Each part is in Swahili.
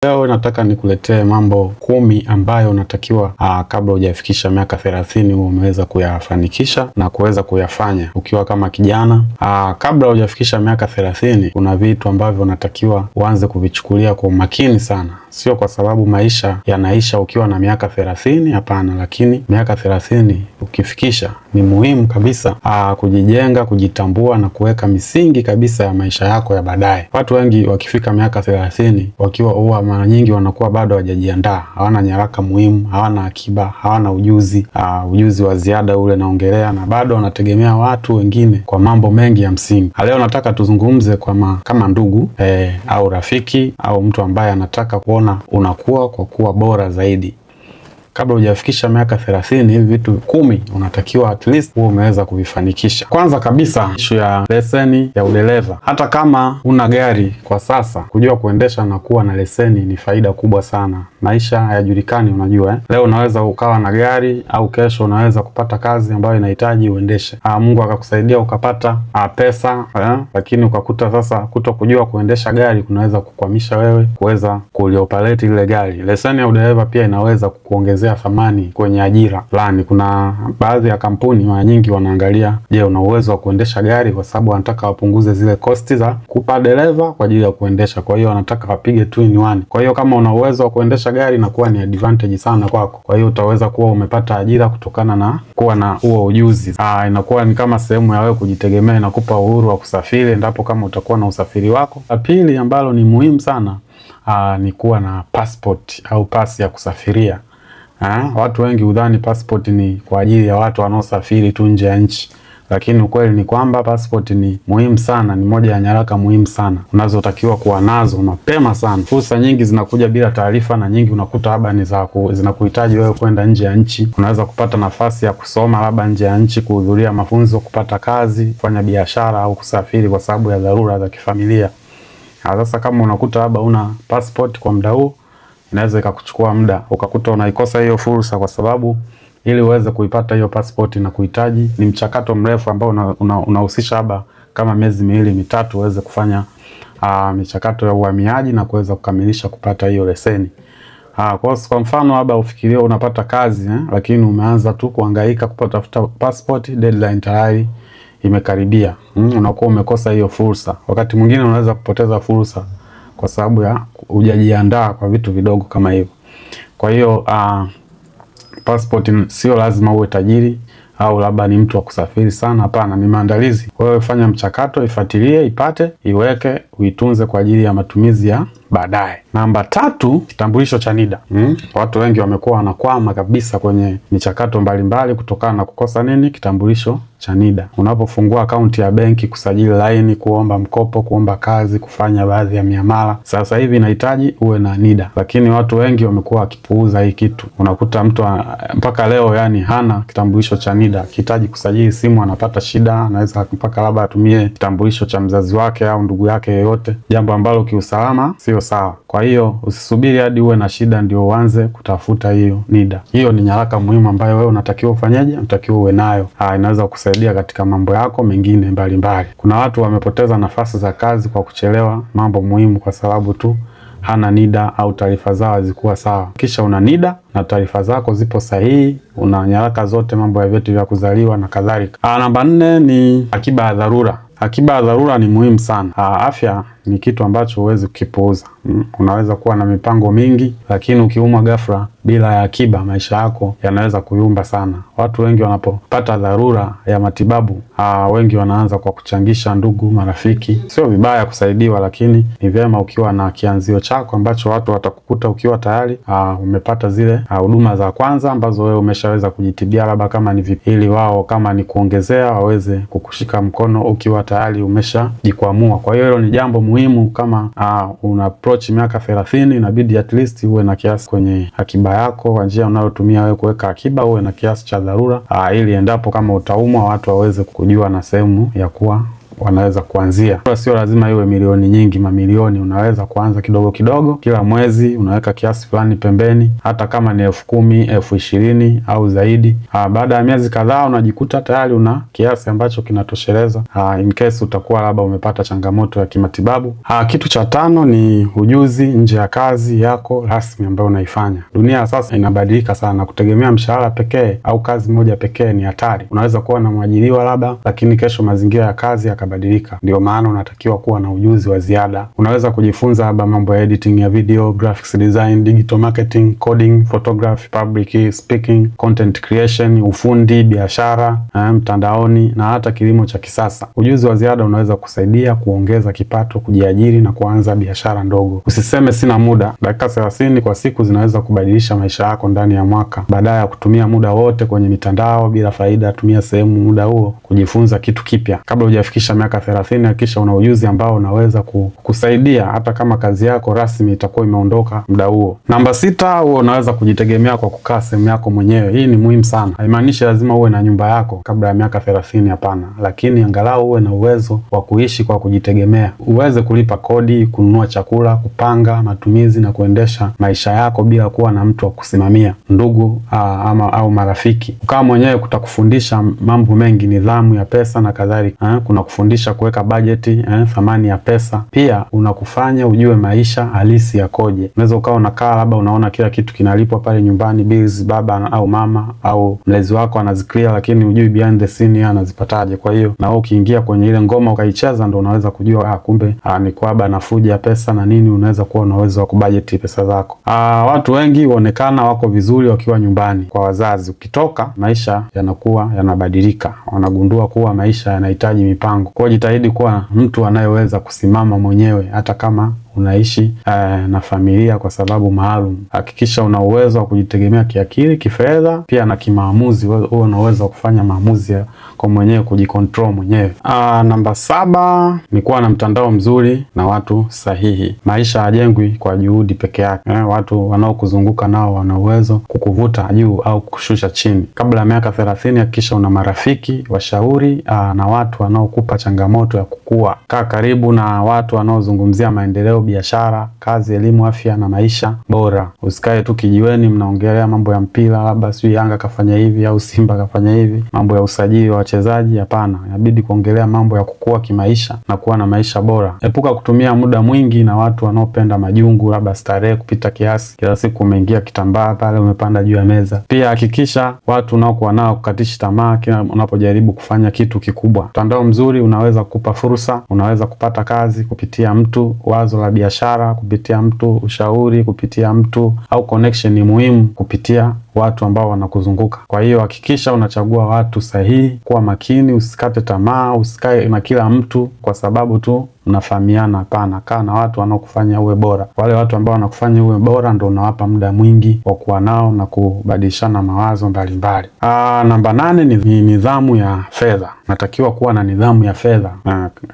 Leo nataka nikuletee mambo 10 ambayo unatakiwa kabla hujafikisha miaka 30 umeweza kuyafanikisha na kuweza kuyafanya ukiwa kama kijana. Kabla hujafikisha miaka 30 kuna vitu ambavyo unatakiwa uanze kuvichukulia kwa umakini sana. Sio kwa sababu maisha yanaisha ukiwa na miaka 30, hapana, lakini miaka 30 ukifikisha ni muhimu kabisa kujijenga, kujitambua na kuweka misingi kabisa ya maisha yako ya baadaye. Watu wengi wakifika miaka 30 wakiwa mara nyingi wanakuwa bado hawajajiandaa, hawana nyaraka muhimu, hawana akiba, hawana ujuzi wa ziada ule naongelea, na bado wanategemea watu wengine kwa mambo mengi ya msingi. Leo nataka tuzungumze kama ndugu au rafiki au mtu ambaye anataka kuona unakuwa kwa kuwa bora zaidi. Kabla hujafikisha miaka 30 hivi vitu 10 unatakiwa at least uwe umeweza kuvifanikisha. Kwanza kabisa, issue ya leseni ya udereva. Hata kama una gari kwa sasa, kujua kuendesha na kuwa na leseni ni faida kubwa sana. Maisha hayajulikani, unajua Leo unaweza ukawa na gari au kesho unaweza kupata kazi ambayo inahitaji uendeshe. Mungu akakusaidia ukapata pesa, lakini ukakuta sasa kujua kuendesha gari kunaweza kukwamisha wewe kuweza kulioperate ile gari. Leseni ya udereva pia inaweza kukuongezea thamani kwenye ajira fulani. Kuna baadhi ya kampuni mara nyingi wanaangalia, je, una uwezo wa kuendesha gari, kwa sababu wanataka wapunguze zile costi za kupa dereva kwa ajili ya kuendesha. Kwa hiyo wanataka wapige 2 in 1. Kwa hiyo kama una uwezo wa kuendesha gari inakuwa ni advantage sana kwako. Kwa hiyo utaweza kuwa umepata ajira kutokana na kuwa na huo ujuzi. Inakuwa ni kama sehemu ya wewe kujitegemea, inakupa uhuru wa kusafiri endapo kama utakuwa na usafiri wako. La pili ambalo ni muhimu sana ni kuwa na passport au pasi ya kusafiria. Watu wengi udhani passport ni kwa ajili ya watu wanaosafiri tu nje ya nchi, lakini ukweli ni kwamba passport ni muhimu sana, ni moja ya nyaraka muhimu sana unazotakiwa kuwa nazo mapema sana. Fursa nyingi zinakuja bila taarifa, na nyingi unakuta labda ni zinakuhitaji wewe kwenda nje ya nchi. Unaweza kupata nafasi ya kusoma labda nje ya nchi, kuhudhuria mafunzo, kupata kazi, kufanya biashara au kusafiri kwa sababu ya dharura za kifamilia. Sasa kama unakuta labda una passport kwa muda huu, inaweza ikakuchukua muda ukakuta unaikosa hiyo fursa, kwa sababu ili uweze kuipata hiyo passport na kuhitaji ni mchakato mrefu ambao unahusisha labda kama miezi 2-3 uweze kufanya michakato ya uhamiaji na kuweza kukamilisha kupata hiyo leseni. Kwa mfano labda ufikirie unapata kazi lakini umeanza tu kuhangaika kupata passport, deadline tayari imekaribia. Unakuwa umekosa hiyo fursa. Wakati mwingine unaweza kupoteza fursa kwa sababu ya hujajiandaa kwa vitu vidogo kama hivyo. Kwa hiyo passport sio lazima uwe tajiri au labda ni mtu wa kusafiri sana, hapana, ni maandalizi. Wewe fanya mchakato, ifuatilie, ipate, iweke, uitunze kwa ajili ya matumizi ya baadaye. Namba 3, kitambulisho cha NIDA. Watu wengi wamekuwa wanakwama kabisa kwenye michakato mbalimbali kutokana na kukosa kitambulisho cha NIDA. Unapofungua akaunti ya benki, kusajili laini, kuomba mkopo, kuomba kazi, kufanya baadhi ya miamala, sasa hivi inahitaji uwe na NIDA, lakini watu wengi wamekuwa wakipuuza hii kitu. Unakuta mtu mpaka leo hana kitambulisho cha NIDA. Akihitaji kusajili simu anapata shida, anaweza mpaka labda atumie kitambulisho cha mzazi wake au ndugu yake yeyote, jambo ambalo kiusalama sio sawa. Kwa hiyo usisubiri hadi uwe na shida ndio uanze kutafuta hiyo NIDA. Hiyo ni nyaraka muhimu ambayo wewe unatakiwa ufanyeje? Unatakiwa uwe nayo. Inaweza kusaidia katika mambo yako mengine mbalimbali. Kuna watu wamepoteza nafasi za kazi kwa kuchelewa mambo muhimu kwa sababu tu hana NIDA au taarifa zao hazikuwa sawa. Kisha una NIDA na taarifa zako zipo sahihi, una nyaraka zote, mambo ya vyeti vya kuzaliwa na kadhalika. Namba 4 ni akiba ya dharura. Akiba ya dharura ni muhimu sana. Afya ni kitu ambacho huwezi kukipuuza. Unaweza kuwa na mipango mingi, lakini ukiumwa ghafla bila ya akiba, maisha yako yanaweza kuyumba sana. Watu wengi wanapopata dharura ya matibabu, wengi wanaanza kwa kuchangisha ndugu, marafiki. Sio vibaya kusaidiwa, lakini ni vyema ukiwa na kianzio chako ambacho watu watakukuta ukiwa tayari umepata zile huduma za kwanza ambazo wewe umeshaweza kujitibia, labda kama ni vipi, ili wao kama ni kuongezea waweze kukushika mkono ukiwa tayari umeshajikwamua. Kwa hiyo hilo ni jambo muhimu. Kama una approach miaka 30, inabidi at least uwe na kiasi kwenye akiba yako. Kwa njia unayotumia wewe kuweka akiba, uwe na kiasi cha dharura ili endapo kama utaumwa watu waweze kujua na sehemu ya kuwa wanaweza kuanzia. Sio lazima iwe milioni nyingi, mamilioni. Unaweza kuanza kidogo kidogo, kila mwezi unaweka kiasi fulani pembeni, hata kama ni 10,000, 20,000 au zaidi. Baada ya miezi kadhaa unajikuta tayari una kiasi ambacho kinatosheleza in case utakuwa labda umepata changamoto ya kimatibabu. Kitu cha 5 ni ujuzi nje ya kazi yako rasmi ambayo unaifanya. Dunia sasa inabadilika sana, kutegemea mshahara pekee au kazi moja pekee ni hatari. Unaweza kuwa na mwajiriwa labda, lakini kesho mazingira ya kazi yakabadilika. Ndio maana unatakiwa kuwa na ujuzi wa ziada. Unaweza kujifunza labda mambo ya editing ya video, graphics design, digital marketing, coding, photography, public speaking, content creation, ufundi, biashara mtandaoni na hata kilimo cha kisasa. Ujuzi wa ziada unaweza kusaidia kuongeza kipato, kujiajiri na kuanza biashara ndogo. Usiseme sina muda. Dakika 30 kwa siku zinaweza kubadilisha maisha yako ndani ya mwaka. Badala ya kutumia muda wote kwenye mitandao bila faida, tumia sehemu muda huo kujifunza kitu kipya. Kabla hujafikisha miaka 30, hakikisha una ujuzi ambao unaweza kusaidia hata kama kazi yako rasmi itakuwa imeondoka muda huo. Namba 6, huo unaweza kujitegemea kwa kukaa sehemu yako mwenyewe. Hii ni muhimu sana. Haimaanishi lazima uwe na nyumba yako kabla ya miaka 30, hapana, lakini angalau uwe na uwezo wa kuishi kwa kujitegemea. Uweze kulipa kodi, kununua chakula, kupanga matumizi na kuendesha maisha yako bila kuwa na mtu wa kusimamia, ndugu au marafiki. Kukaa mwenyewe kutakufundisha mambo mengi, nidhamu ya pesa na kadhalika. Kuna kufundisha kuweka bajeti, thamani ya pesa. Pia unakufanya ujue maisha halisi yakoje. Unaweza ukawa unakaa labda unaona kila kitu kinalipwa pale nyumbani, bills baba au mama au mlezi wako anaziclear, lakini hujui behind the scene anazipataje. Kwa hiyo na wewe ukiingia kwenye ile ngoma ukaicheza, ndo unaweza kujua kumbe ni kwamba nafuja pesa na nini. Unaweza kuwa na uwezo wa kubudget pesa zako. Watu wengi huonekana wako vizuri wakiwa nyumbani kwa wazazi. Ukitoka maisha yanakuwa yanabadilika, wanagundua kuwa maisha yanahitaji mipango. Kwa hiyo jitahidi kuwa mtu anayeweza kusimama mwenyewe hata kama unaishi na familia kwa sababu maalum. Hakikisha una uwezo wa kujitegemea kiakili, kifedha, pia na kimaamuzi. Uwe una uwezo wa kufanya maamuzi kwa mwenyewe, kujikontrol mwenyewe. Namba 7 ni kuwa na mtandao mzuri na watu sahihi. Maisha hayajengwi kwa juhudi peke yake. Watu wanaokuzunguka nao wana uwezo kukuvuta juu au kukushusha chini. Kabla ya miaka 30, hakikisha una marafiki, washauri na watu wanaokupa changamoto ya kukua. Kaa karibu na watu wanaozungumzia maendeleo, biashara, kazi, elimu, afya na maisha bora. Usikae tu kijiweni mnaongelea mambo ya mpira, labda sijui Yanga kafanya hivi au Simba kafanya hivi, mambo ya usajili wa wachezaji. Hapana, inabidi kuongelea mambo ya kukua kimaisha na kuwa na maisha bora. Epuka kutumia muda mwingi na watu wanaopenda majungu, labda starehe kupita kiasi. Kila siku umeingia kitambaa pale, umepanda juu ya meza. Pia hakikisha watu unaokuwa nao kukatishi tamaa kila unapojaribu kufanya kitu kikubwa. Mtandao mzuri unaweza kukupa fursa, unaweza kupata kazi kupitia mtu, wazo la biashara kupitia mtu, ushauri kupitia mtu, au connection ni muhimu kupitia watu ambao wanakuzunguka. Kwa hiyo hakikisha unachagua watu sahihi. Kuwa makini, usikate tamaa, usikae na kila mtu kwa sababu tu unafahamiana. Hapana, kaa na watu wanaokufanya uwe bora. Wale watu ambao wanakufanya uwe bora ndio unawapa muda mwingi wa kuwa nao na kubadilishana mawazo mbalimbali. Namba 8 ni nidhamu ya fedha. Natakiwa kuwa na nidhamu ya fedha.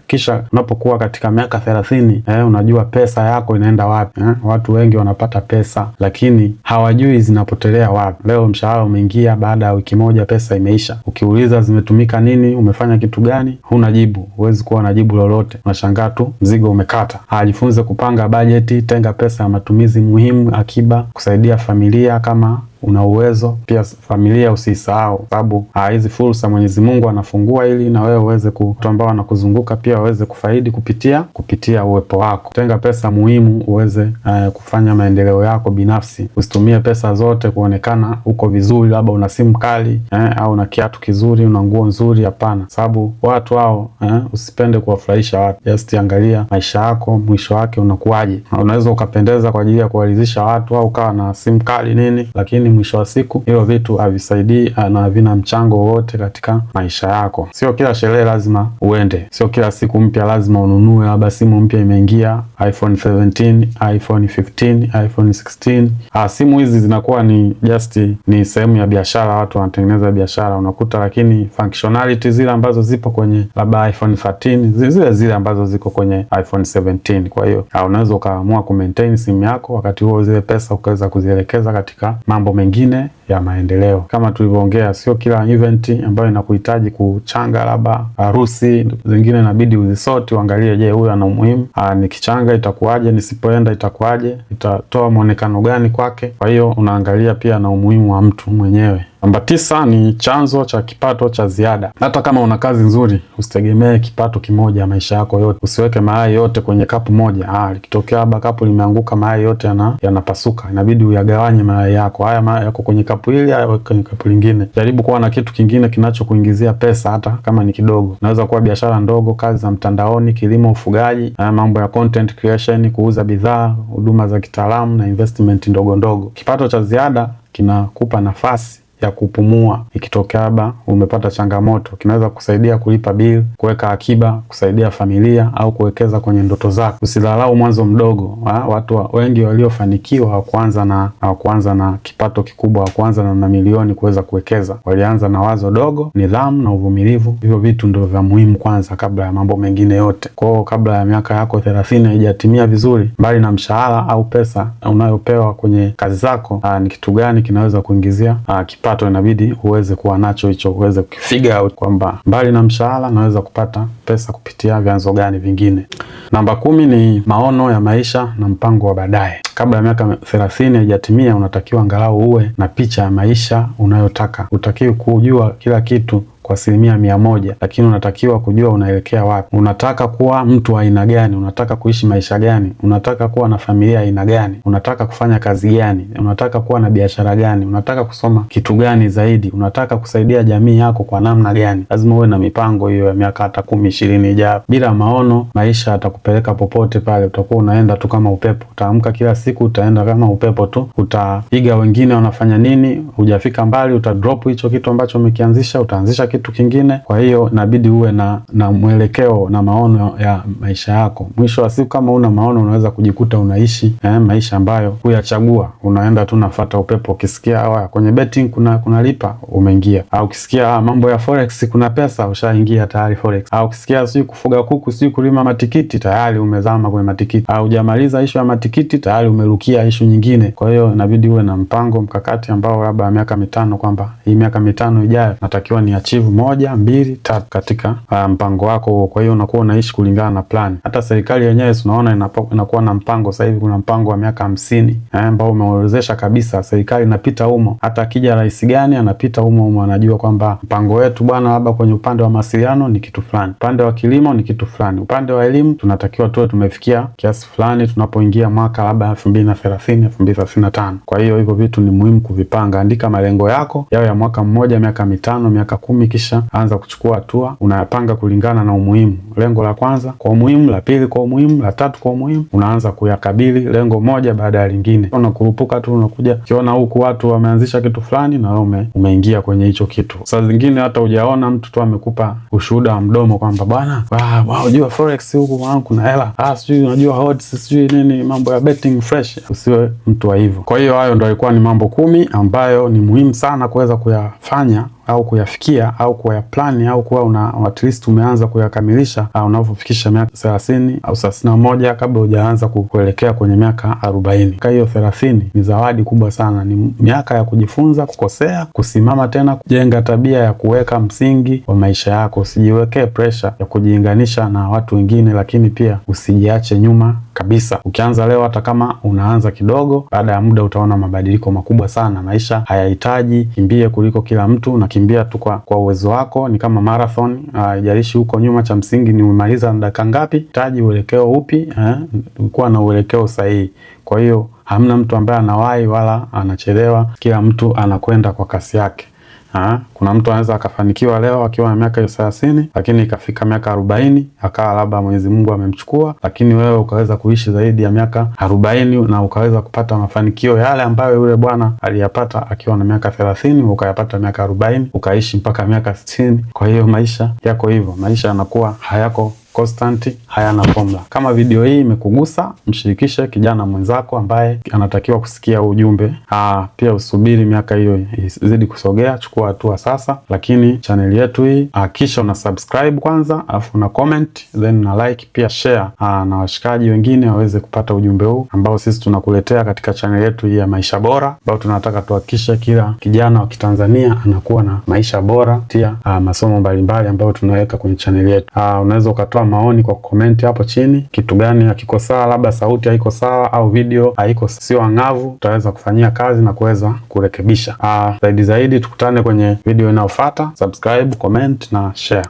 Kisha unapokuwa katika miaka 30, unajua pesa yako inaenda wapi. Watu wengi wanapata pesa lakini hawajui zinapotelea wapi. Leo mshahara umeingia, baada ya wiki moja pesa imeisha. Ukiuliza zimetumika nini, umefanya kitu gani, huna jibu. Huwezi kuwa na jibu lolote. Unashangaa tu mzigo umekata. Jifunze kupanga bajeti, tenga pesa ya matumizi muhimu, akiba, kusaidia familia kama una uwezo. Pia familia usisahau, sababu hizi fursa Mwenyezi Mungu anafungua ili na wewe uweze watu ambao wanakuzunguka pia waweze kufaidi kupitia uwepo wako. Tenga pesa muhimu uweze kufanya maendeleo yako binafsi. Usitumie pesa zote kuonekana uko vizuri, labda una simu kali au una kiatu kizuri, una nguo nzuri. Hapana, sababu watu hao usipende kuwafurahisha watu. Just angalia maisha yako mwisho wake unakuwaje. Unaweza ukapendeza kwa ajili ya kuwalizisha watu au ukawa na simu kali nini, lakini mwisho wa siku hilo vitu havisaidii na havina mchango wote katika maisha yako. Sio kila sherehe lazima uende, sio kila siku mpya lazima ununue. Labda simu mpya imeingia, iPhone 17, iPhone 15, iPhone 16. Simu hizi zinakuwa ni sehemu ya biashara, watu wanatengeneza biashara unakuta, lakini functionality zile ambazo zipo kwenye labda iPhone 13 zile ambazo ziko kwenye iPhone 17. Kwa hiyo unaweza ukaamua kumaintain simu yako, wakati huo zile pesa ukaweza kuzielekeza katika mambo mengine ya maendeleo. Kama tulivyoongea, sio kila event ambayo inakuhitaji kuchanga, labda harusi, zingine inabidi uzisoti uangalie, je, huyu ana umuhimu, nikichanga itakuwaje, nisipoenda itakuwaje, itatoa muonekano gani kwake. Kwa hiyo unaangalia pia na umuhimu wa mtu mwenyewe. Namba 9 ni chanzo cha kipato cha ziada. Hata kama una kazi nzuri, usitegemee kipato kimoja maisha yako yote. Usiweke mayai yote kwenye kapu moja. Likitokea labda kapu limeanguka, mayai yote yanapasuka. Inabidi uyagawanye mayai yako. Haya mayai yako kwenye kapu hili, haya kwenye kapu lingine. Jaribu kuwa na kitu kingine kinachokuingizia pesa, hata kama ni kidogo. Naweza kuwa biashara ndogo, kazi za mtandaoni, kilimo, ufugaji, mambo ya content creation, kuuza bidhaa, huduma za kitaalamu na investment ndogo ndogo. Kipato cha ziada kinakupa nafasi ya kupumua ikitokea labda umepata changamoto. Kinaweza kusaidia kulipa bill, kuweka akiba, kusaidia familia au kuwekeza kwenye ndoto zako. Usidharau mwanzo mdogo. Watu wengi waliofanikiwa hawakuanza na kipato kikubwa, hawakuanza na mamilioni kuweza kuwekeza. Walianza na wazo dogo, nidhamu na uvumilivu. Hivyo vitu ndio vya muhimu kwanza kabla ya mambo mengine yote. Kwa kabla ya miaka yako 30 haijatimia vizuri, mbali na mshahara au pesa unayopewa kwenye kazi zako, ni kitu gani kinaweza kuingizia kipato? Inabidi uweze kuwa nacho hicho, uweze kufigure out kwamba mbali na mshahara naweza kupata pesa kupitia vyanzo gani vingine. Namba 10 ni maono ya maisha na mpango wa baadaye. Kabla ya miaka 30 haijatimia, unatakiwa angalau uwe na picha ya maisha unayotaka. Utakiwa kujua kila kitu kwa 100%, lakini unatakiwa kujua unaelekea wapi. Unataka kuwa mtu wa aina gani? Unataka kuishi maisha gani? Unataka kuwa na familia aina gani? Unataka kufanya kazi gani? Unataka kuwa na biashara gani? Unataka kusoma kitu gani zaidi? Unataka kusaidia jamii yako kwa namna gani? Lazima uwe na mipango hiyo ya miaka hata 10, 20 ijayo. Bila maono, maisha atakupeleka popote pale, utakuwa unaenda tu kama upepo. Utaamka kila siku utaenda kama upepo tu, utaiga wengine wanafanya nini, hujafika mbali, utadrop hicho kitu ambacho umekianzisha, utaanzisha kitu kingine. Kwa hiyo inabidi uwe na mwelekeo na maono ya maisha yako. Mwisho wa siku, kama una maono, unaweza kujikuta unaishi maisha ambayo huyachagua. Unaenda tu nafuata upepo. Ukisikia kwenye betting kuna lipa, umeingia. Au ukisikia mambo ya forex kuna pesa, ushaingia tayari forex. Au ukisikia sio kufuga kuku, sio kulima matikiti, tayari umezama kwenye matikiti. Au hujamaliza issue ya matikiti, tayari umerukia issue nyingine. Kwa hiyo inabidi uwe na mpango mkakati ambao labda miaka 5, kwamba hii miaka 5 ijayo natakiwa ni achieve 1, 2, 3 katika mpango wako huo. Kwa hiyo unakuwa unaishi kulingana na plan. Hata serikali yenyewe tunaona inakuwa na mpango. Sasa hivi kuna mpango wa miaka 50 ambao umeorodhesha kabisa. Serikali inapita humo. Hata akija rais gani anapita humo, anajua kwamba mpango wetu bwana, labda kwenye upande wa mawasiliano ni kitu fulani, upande wa kilimo ni kitu fulani, upande wa elimu tunatakiwa tuwe tumefikia kiasi fulani tunapoingia mwaka labda 2030, 2035. Kwa hiyo hivyo vitu ni muhimu kuvipanga. Andika malengo yako yao ya mwaka mmoja, miaka 5, miaka 10, kisha anza kuchukua hatua. Unayapanga kulingana na umuhimu. Lengo la kwanza kwa umuhimu, la pili kwa umuhimu, la tatu kwa umuhimu. Unaanza kuyakabili lengo moja baada ya lingine. Unakurupuka tu, unakuja ukiona huku watu wameanzisha kitu fulani na wewe umeingia kwenye hicho kitu. Saa zingine hata hujaona, mtu tu amekupa ushuhuda wa mdomo kwamba bwana, unajua forex huku wangu kuna hela. Sijui unajua odds, sijui nini, mambo ya betting fresh. Usiwe mtu wa hivyo. Kwa hiyo hayo ndio ilikuwa ni mambo 10 ambayo ni muhimu sana kuweza kuyafanya au kuyafikia au kuyaplani au kuwa at least umeanza kuyakamilisha unapofikisha miaka 30 au 31 kabla hujaanza kuelekea kwenye miaka 40. Kwa hiyo 30 ni zawadi kubwa sana. Ni miaka ya kujifunza, kukosea, kusimama tena, kujenga tabia ya kuweka msingi wa maisha yako. Usijiwekee pressure ya kujiinganisha na watu wengine, lakini pia usijiache nyuma kabisa. Ukianza leo, hata kama unaanza kidogo, baada ya muda utaona mabadiliko makubwa sana. Maisha hayahitaji kimbie kuliko kila mtu, na kimbia tu kwa uwezo wako. Ni kama marathon, haijalishi huko nyuma, cha msingi ni umemaliza dakika ngapi, hitaji uelekeo upi, kuwa na uelekeo sahihi. Kwa hiyo hamna mtu ambaye anawahi wala anachelewa, kila mtu anakwenda kwa kasi yake. Kuna mtu anaweza akafanikiwa leo akiwa na miaka 30, lakini ikafika miaka 40 akawa labda Mwenyezi Mungu amemchukua, lakini wewe ukaweza kuishi zaidi ya miaka 40 na ukaweza kupata mafanikio yale ambayo yule bwana aliyapata akiwa na miaka 30, ukayapata miaka 40, ukaishi mpaka miaka 60. Kwa hiyo maisha yako hivyo, maisha yanakuwa hayako constant, hayana formula. Kama video hii imekugusa, mshirikishe kijana mwenzako ambaye anatakiwa kusikia ujumbe. Pia usubiri miaka hiyo izidi kusogea, chukua hatua sasa. Lakini channel yetu hii kisha una subscribe kwanza, alafu una comment, then una like, pia share na washikaji wengine waweze kupata ujumbe huu ambao sisi tunakuletea katika channel yetu hii ya Maisha Bora, ambao tunataka tuhakikishe kila kijana wa Kitanzania anakuwa na maisha bora kupitia masomo mbalimbali ambayo tunaweka kwenye channel yetu. Unaweza ukatoa maoni kwa comment hapo chini, kitu gani hakiko sawa, labda sauti haiko sawa au video haiko sio angavu, tutaweza kufanyia kazi na kuweza kurekebisha. Zaidi tukutane kwenye video inayofuata. Subscribe, comment na share.